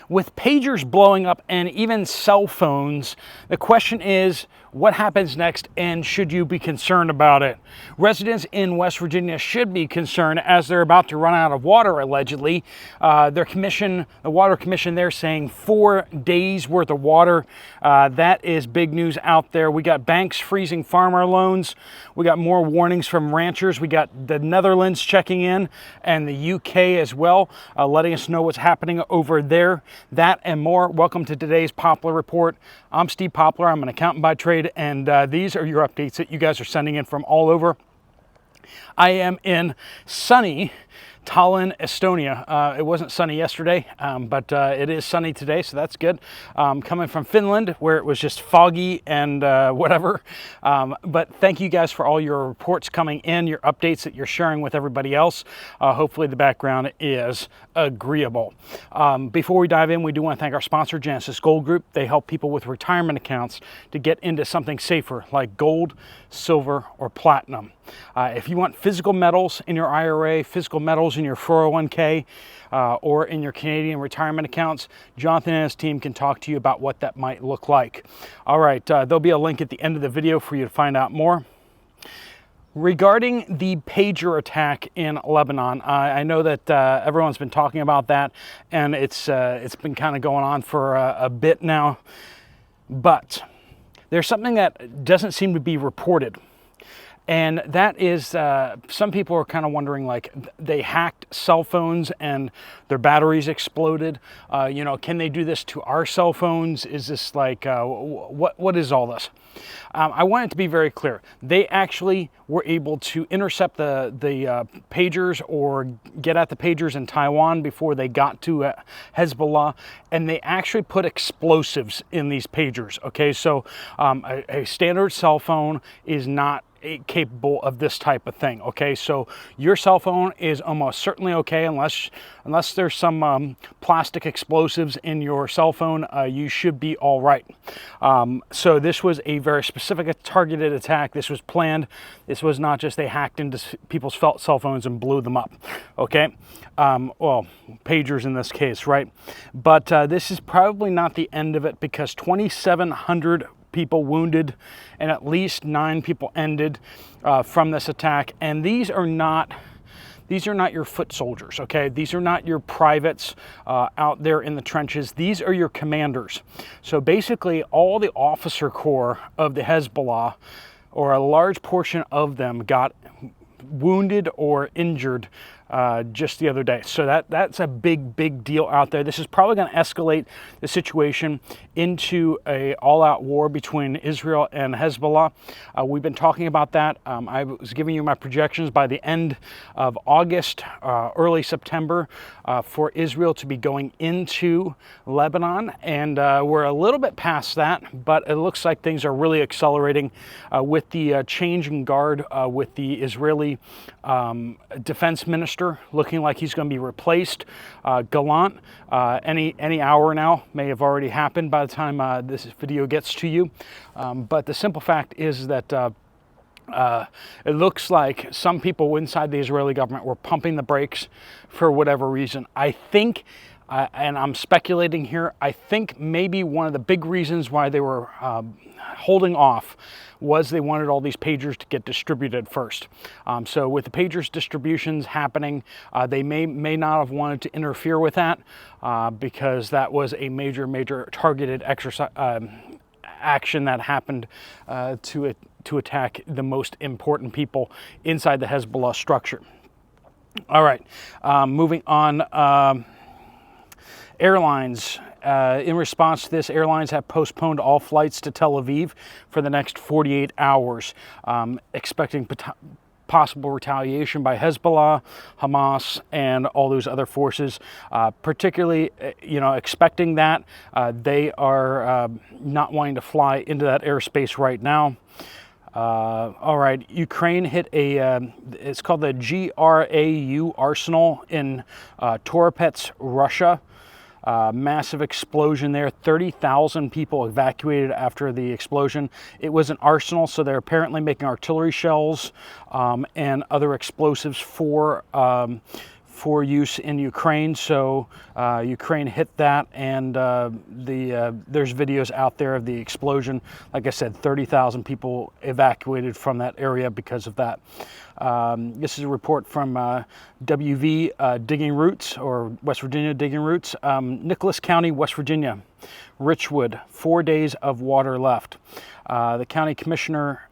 With pagers blowing up and even cell phones, the question is, what happens next, and should you be concerned about it? Residents in West Virginia should be concerned as they're about to run out of water, allegedly. The Water Commission, they're saying 4 days worth of water. That is big news out there. We got banks freezing farmer loans. We got more warnings from ranchers. We got the Netherlands checking in and the UK as well, letting us know what's happening over there. That and more. Welcome to today's Poplar Report. I'm Steve Poplar. I'm an accountant by trade, and these are your updates that you guys are sending in from all over. I am in sunny Tallinn, Estonia. It wasn't sunny yesterday, but it is sunny today, so that's good. Coming from Finland, where it was just foggy and whatever. But thank you guys for all your reports coming in, your updates that you're sharing with everybody else. Hopefully the background is agreeable. Before we dive in, we do want to thank our sponsor, Genesis Gold Group. They help people with retirement accounts to get into something safer, like gold, silver, or platinum. If you want physical metals in your IRA, physical metals in your 401k, or in your Canadian retirement accounts, Jonathan and his team can talk to you about what that might look like. All right, there'll be a link at the end of the video for you to find out more. Regarding the pager attack in Lebanon, I know that everyone's been talking about that, and it's been kind of going on for a bit now, but there's something that doesn't seem to be reported. And that is, some people are kind of wondering, like, they hacked cell phones and their batteries exploded. Can they do this to our cell phones? Is this like, what is all this? I want it to be very clear. They actually were able to intercept the pagers or get at the pagers in Taiwan before they got to Hezbollah, and they actually put explosives in these pagers. Okay, so a standard cell phone is not capable of this type of thing. Okay, so your cell phone is almost certainly okay unless there's some plastic explosives in your cell phone. You should be all right. So this was a very specific targeted attack. This was planned. This was not just they hacked into people's cell phones and blew them up. Okay, well, pagers in this case, right? But this is probably not the end of it, because 2,700 people wounded and at least 9 people ended from this attack. And these are not your foot soldiers, okay? These are not your privates out there in the trenches. These are your commanders. So basically all the officer corps of the Hezbollah, or a large portion of them, got wounded or injured just the other day. So that's a big deal out there. This is probably going to escalate the situation into a all-out war between Israel and Hezbollah. We've been talking about that. I was giving you my projections by the end of August, early September, for Israel to be going into Lebanon, and we're a little bit past that, but it looks like things are really accelerating with the change in guard with the Israeli defense minister, looking like he's going to be replaced. Gallant, any hour now, may have already happened by the time this video gets to you. But the simple fact is that it looks like some people inside the Israeli government were pumping the brakes for whatever reason. I think, and I'm speculating here, I think maybe one of the big reasons why they were holding off was they wanted all these pagers to get distributed first. So with the pagers distributions happening, they may not have wanted to interfere with that because that was a major targeted exercise action that happened to attack the most important people inside the Hezbollah structure. All right, moving on. Airlines. In response to this, airlines have postponed all flights to Tel Aviv for the next 48 hours, expecting possible retaliation by Hezbollah, Hamas, and all those other forces. Particularly, expecting that. They are not wanting to fly into that airspace right now. All right, Ukraine hit it's called the GRAU arsenal in Toropets, Russia. Massive explosion there. 30,000 people evacuated after the explosion. It was an arsenal, so they're apparently making artillery shells and other explosives for for use in Ukraine. So Ukraine hit that, and there's videos out there of the explosion. Like I said, 30,000 people evacuated from that area because of that. This is a report from WV Digging Roots, or West Virginia Digging Roots. Nicholas County, West Virginia. Richwood, 4 days of water left. The county commissioner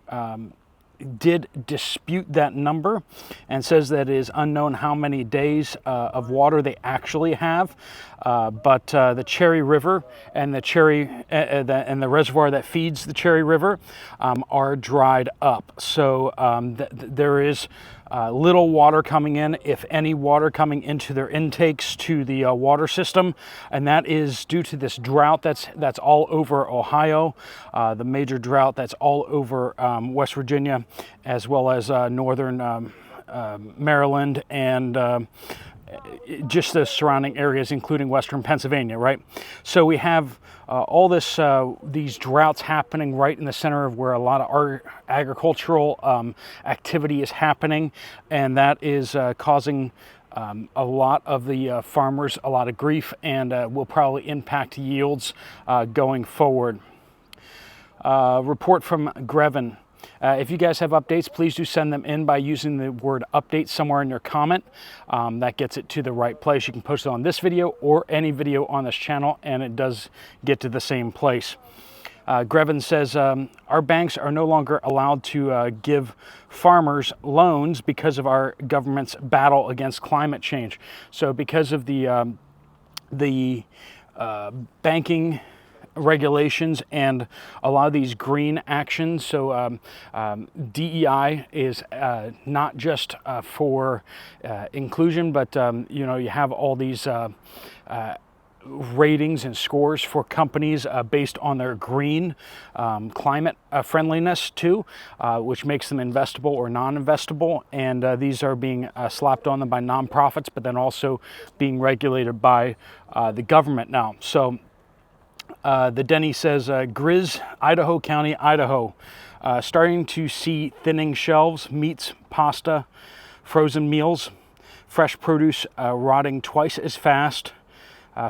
did dispute that number and says that it is unknown how many days of water they actually have. But the Cherry River and the reservoir that feeds the Cherry River are dried up. So there is little water coming in, if any water coming into their intakes to the water system, and that is due to this drought that's all over Ohio, the major drought that's all over West Virginia, as well as northern Maryland, and just the surrounding areas, including western Pennsylvania, right? So we have all these droughts happening right in the center of where a lot of our agricultural activity is happening, and that is causing a lot of the farmers a lot of grief, and will probably impact yields going forward. Report from Grevin. If you guys have updates, please do send them in by using the word update somewhere in your comment. That gets it to the right place. You can post it on this video or any video on this channel, and it does get to the same place. Grevin says, our banks are no longer allowed to give farmers loans because of our government's battle against climate change. So because of the banking regulations and a lot of these green actions. So DEI is not just for inclusion, but you have all these ratings and scores for companies based on their green climate friendliness too, which makes them investable or non-investable. And these are being slapped on them by nonprofits, but then also being regulated by the government now. So the Denny says, Grizz, Idaho County, Idaho, starting to see thinning shelves, meats, pasta, frozen meals, fresh produce rotting twice as fast.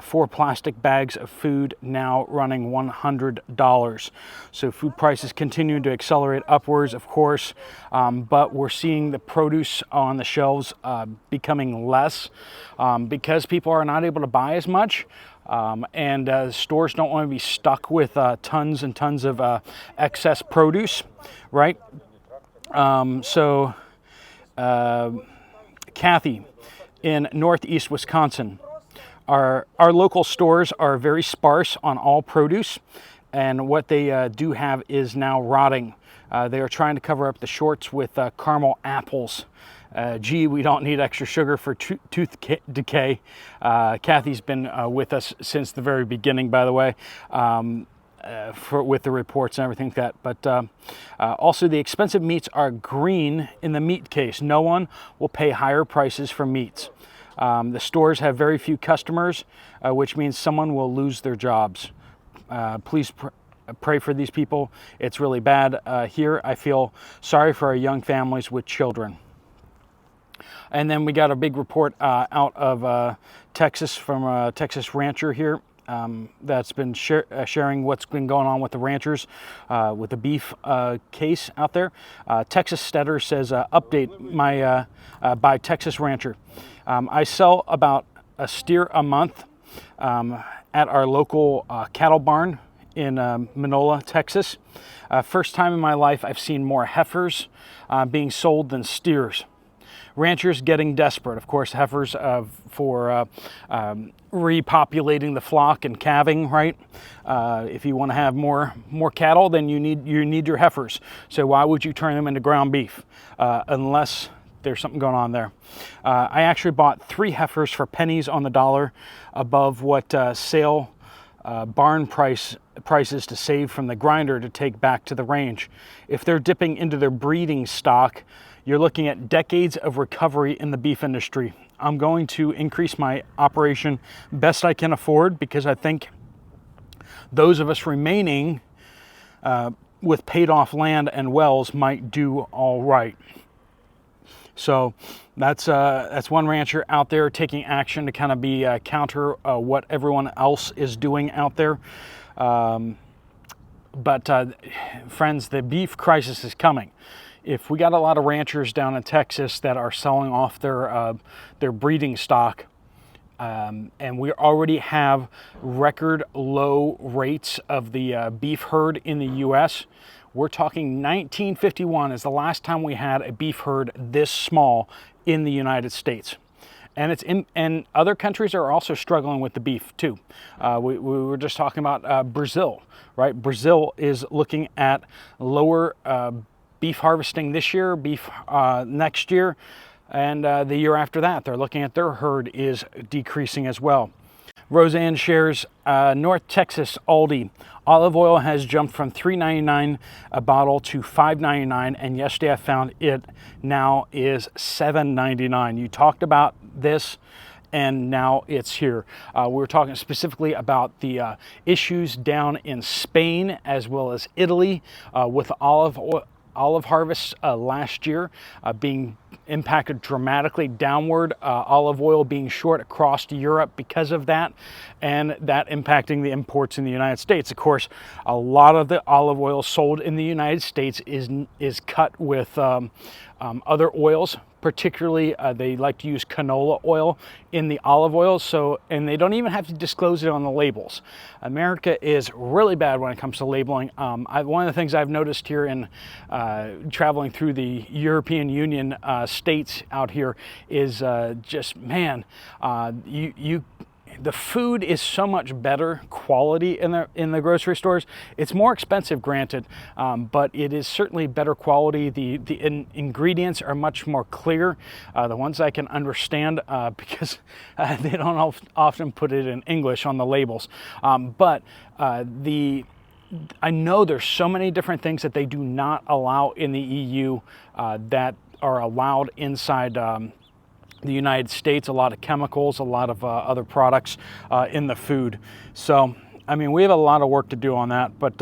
4 plastic bags of food now running $100. So food prices continue to accelerate upwards, of course, but we're seeing the produce on the shelves becoming less because people are not able to buy as much. And stores don't want to be stuck with tons and tons of excess produce, right? Kathy in Northeast Wisconsin, our local stores are very sparse on all produce, and what they do have is now rotting. They are trying to cover up the shorts with caramel apples. Gee, we don't need extra sugar for tooth decay. Kathy's been with us since the very beginning, by the way, with the reports and everything like that. But also the expensive meats are green in the meat case. No one will pay higher prices for meats. The stores have very few customers, which means someone will lose their jobs. Please pray for these people. It's really bad here. I feel sorry for our young families with children. And then we got a big report out of Texas from a Texas rancher here that's been sharing what's been going on with the ranchers with the beef case out there. Texas Steader says, update by Texas rancher. I sell about a steer a month at our local cattle barn in Minola, Texas. First time in my life I've seen more heifers being sold than steers. Ranchers getting desperate. Of course, heifers for repopulating the flock and calving, right? If you want to have more cattle, then you need your heifers. So why would you turn them into ground beef unless there's something going on there? I actually bought 3 heifers for pennies on the dollar above what sale barn prices to save from the grinder to take back to the range. If they're dipping into their breeding stock, you're looking at decades of recovery in the beef industry. I'm going to increase my operation best I can afford because I think those of us remaining with paid off land and wells might do all right. So that's one rancher out there taking action to kind of be counter what everyone else is doing out there. But friends, the beef crisis is coming. If we got a lot of ranchers down in Texas that are selling off their breeding stock, and we already have record low rates of the beef herd in the U.S., we're talking 1951 is the last time we had a beef herd this small in the United States. And other countries are also struggling with the beef too. We were just talking about Brazil, right? Brazil is looking at lower beef harvesting this year, beef next year, and the year after that. They're looking at their herd is decreasing as well. Roseanne shares North Texas Aldi. Olive oil has jumped from $3.99 a bottle to $5.99, and yesterday I found it now is $7.99. You talked about this, and now it's here. We're talking specifically about the issues down in Spain as well as Italy with olive harvests last year being impacted dramatically downward, olive oil being short across Europe because of that, and that impacting the imports in the United States. Of course, a lot of the olive oil sold in the United States is cut with other oils. Particularly, they like to use canola oil in the olive oil, and they don't even have to disclose it on the labels. America is really bad when it comes to labeling. One of the things I've noticed here in traveling through the European Union states out here is just, man, the food is so much better quality in the grocery stores. It's more expensive, granted, but it is certainly better quality. The ingredients are much more clear. The ones I can understand because they don't often put it in English on the labels. But I know there's so many different things that they do not allow in the EU that are allowed inside the United States, a lot of chemicals, a lot of other products in the food. So, I mean, we have a lot of work to do on that, but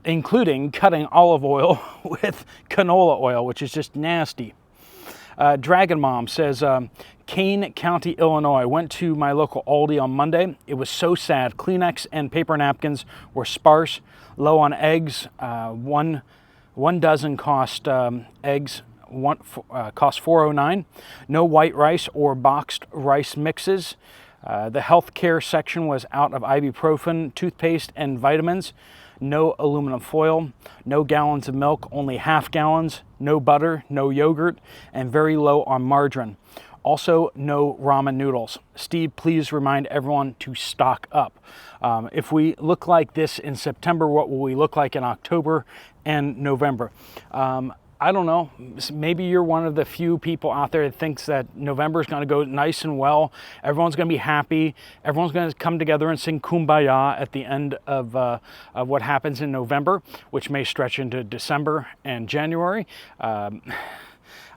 including cutting olive oil with canola oil, which is just nasty. Dragon Mom says, Kane County, Illinois. Went to my local Aldi on Monday. It was so sad. Kleenex and paper napkins were sparse, low on eggs. One dozen cost eggs. Cost $4.09. No white rice or boxed rice mixes. The healthcare section was out of ibuprofen, toothpaste, and vitamins. No aluminum foil. No gallons of milk, only half gallons. No butter, no yogurt, and very low on margarine. Also, no ramen noodles. Steve, please remind everyone to stock up. If we look like this in September, what will we look like in October and November? I don't know. Maybe you're one of the few people out there that thinks that November is going to go nice and well. Everyone's going to be happy. Everyone's going to come together and sing Kumbaya at the end of what happens in November, which may stretch into December and January.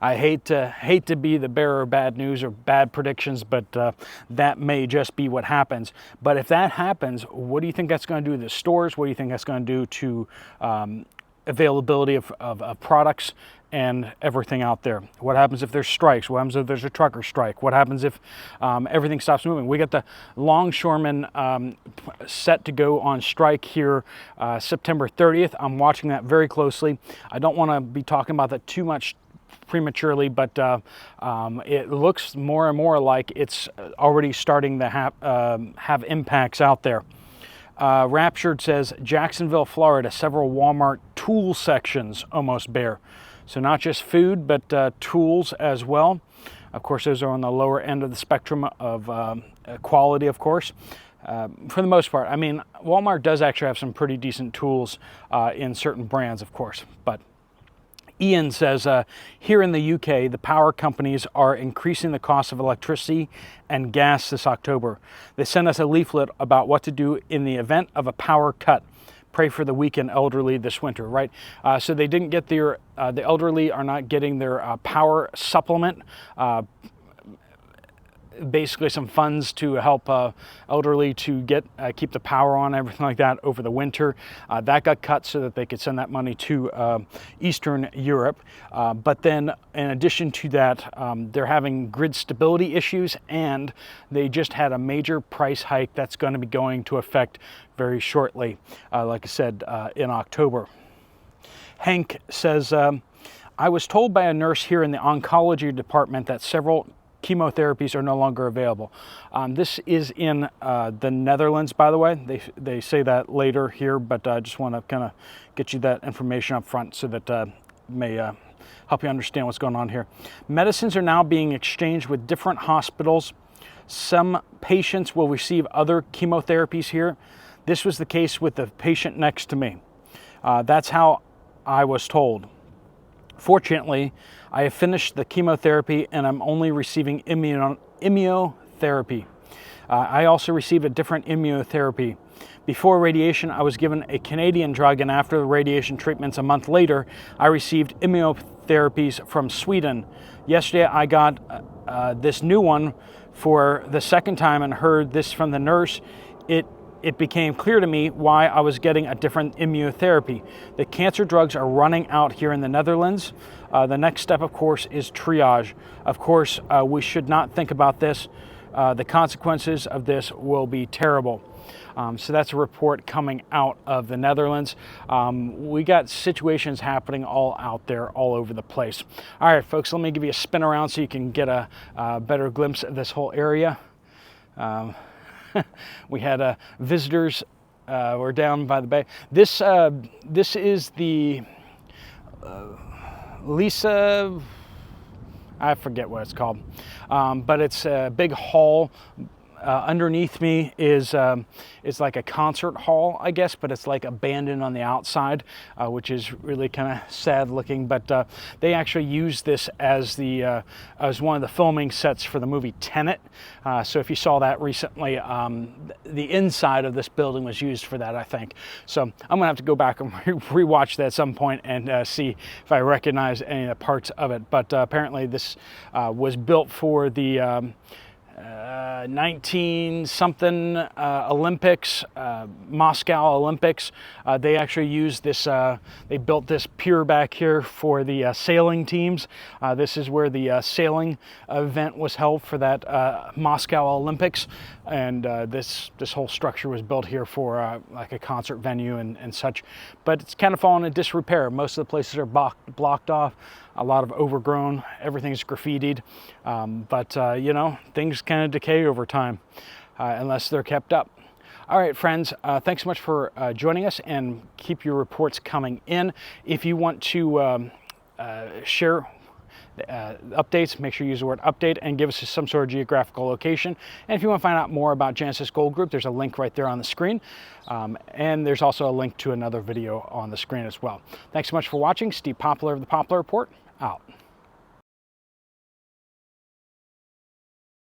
I hate to be the bearer of bad news or bad predictions, but that may just be what happens. But if that happens, what do you think that's going to do to the stores? What do you think that's going to do to availability of products and everything out there? What happens if there's strikes? What happens if there's a trucker strike? What happens if everything stops moving? We got the longshoremen set to go on strike here September 30th. I'm watching that very closely. I don't want to be talking about that too much prematurely, but it looks more and more like it's already starting to have impacts out there. Raptured says, Jacksonville, Florida, several Walmart tool sections almost bare. So not just food, but tools as well. Of course, those are on the lower end of the spectrum of quality, of course. For the most part, I mean, Walmart does actually have some pretty decent tools in certain brands, of course. But Ian says, here in the UK, the power companies are increasing the cost of electricity and gas this October. They sent us a leaflet about what to do in the event of a power cut. Pray for the weak and elderly this winter, right? So they didn't get the basically some funds to help elderly to keep the power on, everything like that over the winter. That got cut so that they could send that money to Eastern Europe. But then in addition to that, they're having grid stability issues, and they just had a major price hike that's going to be going to effect very shortly, like I said, in October. Hank says, I was told by a nurse here in the oncology department that several chemotherapies are no longer available. This is in the Netherlands, by the way. They say that later here, but I just want to kind of get you that information up front so that may help you understand what's going on here. Medicines are now being exchanged with different hospitals. Some patients will receive other chemotherapies here. This was the case with the patient next to me. That's how I was told. Fortunately, I have finished the chemotherapy and I'm only receiving immunotherapy. I also received a different immunotherapy. Before radiation, I was given a Canadian drug, and after the radiation treatments a month later, I received immunotherapies from Sweden. Yesterday, I got this new one for the second time and heard this from the nurse. It became clear to me why I was getting a different immunotherapy. The cancer drugs are running out here in the Netherlands. The next step, of course, is triage. Of course, we should not think about this. The consequences of this will be terrible. So that's a report coming out of the Netherlands. We got situations happening all out there, all over the place. All right, folks, let me give you a spin around so you can get a better glimpse of this whole area. We had visitors. We're down by the bay. This is the Lisa. I forget what it's called, but it's a big hall. Underneath me is like a concert hall, I guess, but it's like abandoned on the outside, which is really kind of sad looking. But they actually use this as one of the filming sets for the movie Tenet. So if you saw that recently, the inside of this building was used for that, I think. So I'm gonna have to go back and rewatch that at some point and see if I recognize any of the parts of it. But apparently this was built for the 19-something Olympics, Moscow Olympics. They actually used this, they built this pier back here for the sailing teams. This is where the sailing event was held for that Moscow Olympics. And this whole structure was built here for like a concert venue and such. But it's kind of fallen in disrepair. Most of the places are blocked off. A lot of overgrown, everything's graffitied, but you know, things kind of decay over time unless they're kept up. All right, friends, thanks so much for joining us, and keep your reports coming in. If you want to share updates, make sure you use the word update and give us some sort of geographical location. And if you want to find out more about Genesis Gold Group, there's a link right there on the screen. And there's also a link to another video on the screen as well. Thanks so much for watching. Steve Poplar of the Poplar Report, out.